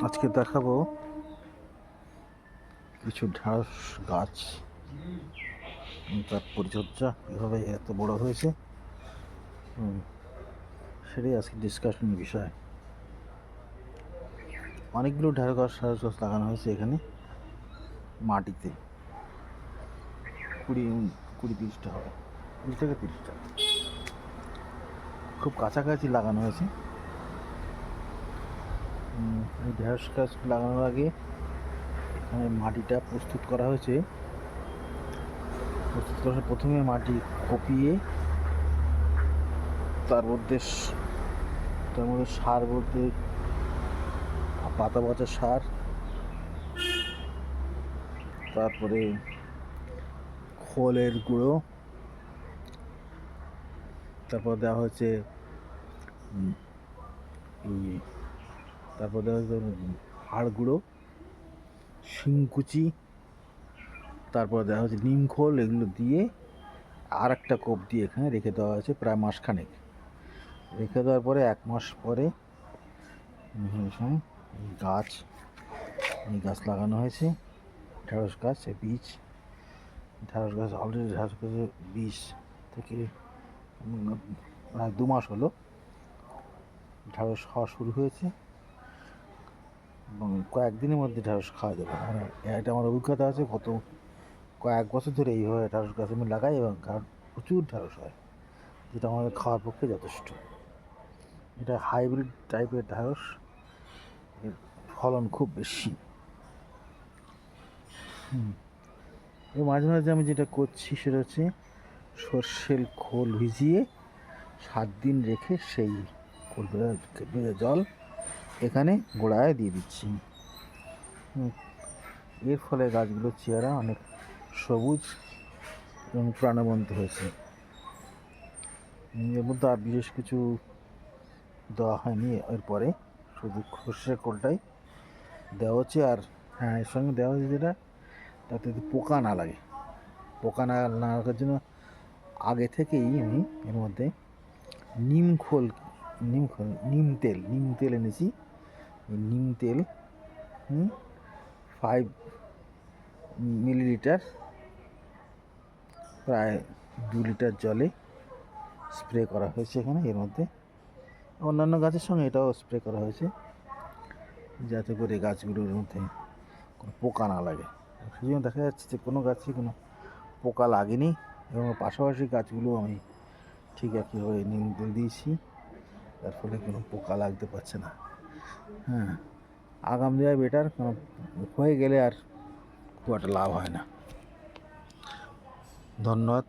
আজকে দেখাবো কিছু ঢ্যাঁড়স গাছ, তার পরিচর্যা কীভাবে এত বড় হয়েছে, সেটাই আজকে ডিসকাশনের বিষয়। অনেকগুলো ঢ্যাঁড়স গাছ লাগানো হয়েছে এখানে মাটিতে, 20-30টা হবে, 20 থেকে 30টা, খুব কাছাকাছি লাগানো হয়েছে। এই ঢ্যাঁড়স গাছ লাগানোর আগে এখানে মাটিটা প্রস্তুত করা হয়েছে। প্রথমে মাটি কপিয়ে তার মধ্যে সার বলতে পাতা পচা সার, তারপরে খোলের গুঁড়ো, তারপর দেওয়া হয়েছে হাড় গুঁড়ো, শিংকুচি, তারপর দেওয়া হয়েছে নিম খোল। এগুলো দিয়ে আর একটা কোপ দিয়ে এখানে রেখে দেওয়া হয়েছে প্রায় মাসখানেক। রেখে দেওয়ার পরে 1 মাস পরে এই গাছ লাগানো হয়েছে, ঢ্যাঁড়স গাছ। ঢ্যাঁড়স গাছ অলরেডি ঢ্যাঁড়স গাছের বীজ থেকে প্রায় 2 মাস হলো ঢ্যাঁড়স খাওয়া শুরু হয়েছে, এবং কয়েকদিনের মধ্যে ঢ্যাঁড়স খাওয়া যাবে। এটা আমার অভিজ্ঞতা আছে, গত কয়েক বছর ধরে এইভাবে ঢ্যাঁড়স গাছ আমি লাগাই, এবং প্রচুর ঢ্যাঁড়স হয়, যেটা আমাদের খাওয়ার পক্ষে যথেষ্ট। এটা হাইব্রিড টাইপের ঢ্যাঁড়স, এর ফলন খুব বেশি। এর মাঝে মাঝে আমি যেটা করছি সেটা হচ্ছে সর্ষের খোল ভিজিয়ে 7 দিন রেখে সেই খোল ভেজা জল এখানে গোড়ায় দিয়ে দিচ্ছি। এর ফলে গাছগুলোর চেহারা অনেক সবুজ এবং প্রাণবন্ত হয়েছে। এর মধ্যে আর বিশেষ কিছু দেওয়া হয়নি, এরপরে শুধু সর্ষের খোলটাই দেওয়া হচ্ছে। আর হ্যাঁ, এর সঙ্গে দেওয়া হচ্ছে যেটা, তাতে পোকা না লাগে। পোকা না লাগার জন্য আগে থেকেই আমি এর মধ্যে নিম তেল এনেছি। নিম তেল 5 মিলিলিটার প্রায় 2 লিটার জলে স্প্রে করা হয়েছে এখানে। এর মধ্যে অন্যান্য গাছের সঙ্গে এটাও স্প্রে করা হয়েছে, যাতে করে গাছগুলোর মধ্যে কোনো পোকা না লাগে। সেই জন্য দেখা যাচ্ছে যে কোনো গাছে কোনো পোকা লাগেনি, এবং পাশাপাশি গাছগুলো আমি ঠিক একইভাবে নিম তেল দিয়েছি, তার ফলে কোনো পোকা লাগতে পারছে না। আগাম দেওয়া বেটার, কারণ হয়ে গেলে আর খুব একটা লাভ হয় না। ধন্যবাদ।